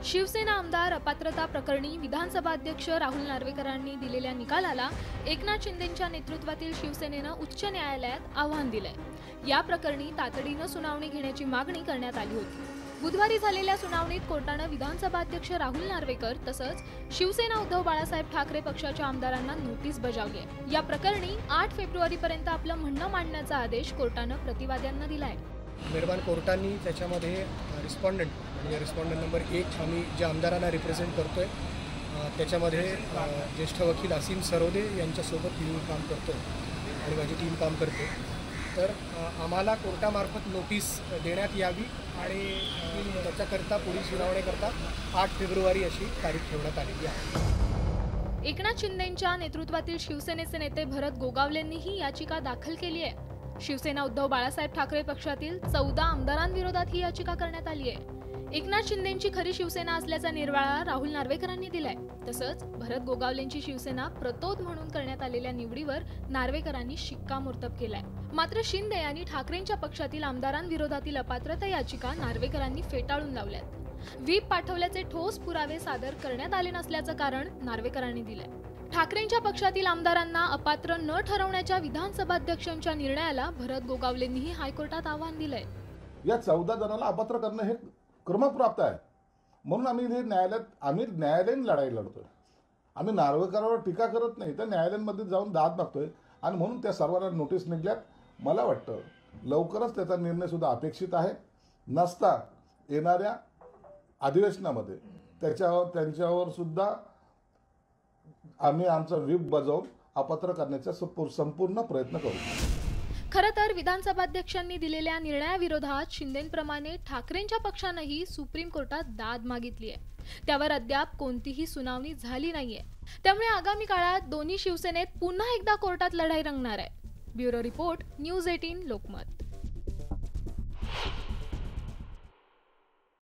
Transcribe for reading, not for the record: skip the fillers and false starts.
शिवसेना आमदार अपात्रता प्रकरणी विधानसभा अध्यक्ष राहुल नार्वेकरांनी दिलेल्या निकालाला एकनाथ शिंदेंच्या नेतृत्वातील शिवसेनेनं उच्च न्यायालयात आव्हान दिलंय। या प्रकरणी तातडीनं सुनावणी घेण्याची मागणी करण्यात आली होती। बुधवारी झालेल्या सुनावणीत कोर्टानं विधानसभा अध्यक्ष राहुल नार्वेकर तसंच शिवसेना उद्धव बाळासाहेब ठाकरे पक्षाच्या आमदारांना नोटीस बजावली आहे। या प्रकरणी 8 फेब्रुवारीपर्यंत आपलं म्हणणं मांडण्याचा आदेश कोर्टानं प्रतिवाद्यांना दिलाय। मेहरबान कोर्टाने त्याच्यामध्ये रिस्पॉन्डंट म्हणजे रिस्पॉन्डंट नंबर 1 आम्ही ज्या आमदारांना रिप्रेझेंट करतोय त्याच्यामध्ये ज्येष्ठ वकील असीम सरोदे यांच्यासोबत मी काम करतो आणि माझी टीम काम करते। तर आम्हाला कोर्टामार्फत नोटीस देण्यात यावी आणि त्याच्याकरता पुढील सुनावणीकरता 8 फेब्रुवारी अशी तारीख ठेवण्यात आलेली आहे। एकनाथ शिंदेंच्या नेतृत्वातील शिवसेनेचे नेते भरत गोगावलेंनीही याचिका दाखल केली आहे। शिवसेना उद्धव बाळासाहेब ठाकरे पक्षातील 14 आमदारांविरोधात ही याचिका करण्यात आली आहे। एकनाथ शिंदेंची खरी शिवसेना असल्याचा निर्वाळा राहुल नार्वेकरांनी दिलाय। तसंच भरत गोगावलेंची शिवसेना प्रतोद म्हणून करण्यात आलेल्या निवडीवर नार्वेकरांनी शिक्कामोर्तब केलाय। मात्र शिंदे आणि ठाकरेंच्या पक्षातील आमदारांविरोधातील अपात्रता याचिका नार्वेकरांनी फेटाळून लावल्यात। व्हीप पाठवल्याचे ठोस पुरावे सादर करण्यात आले नसल्याचं कारण नार्वेकरांनी दिलंय। ठाकरेंच्या पक्षातील आमदारांना अपात्र न ठरवण्याच्या विधानसभा अध्यक्षांच्या निर्णयाला भरत गोगावलेंनीही हायकोर्टात आव्हान दिलंय। या 14 जणांना अपात्र करणं हे क्रमप्राप्त आहे, म्हणून आम्ही न्यायालयीन लढाई लढतोय। आम्ही नार्वेकरांवर टीका करत नाही, तर न्यायालयांमध्ये जाऊन दाद मागतोय आणि म्हणून त्या सर्वांना नोटीस निघल्यात। मला वाटतं लवकरच त्याचा निर्णय सुद्धा अपेक्षित आहे। नसता येणाऱ्या अधिवेशनामध्ये त्यांच्यावर सुद्धा आम्ही आमचा व्हीप बजावून अपात्र करण्याचा संपूर्ण प्रयत्न करू। खरं तर विधानसभा अध्यक्षांनी दिलेल्या निर्णयाविरोधात शिंदेंप्रमाणे ठाकरेंच्या पक्षानंही सुप्रीम कोर्टात दाद मागितली आहे। त्यावर अद्याप कोणतीही सुनावणी झाली नाहीये। त्यामुळे आगामी काळात दोन्ही शिवसेनेत पुन्हा एकदा कोर्टात लढाई रंगणार आहे। Bureau report, news 18 Lokmat.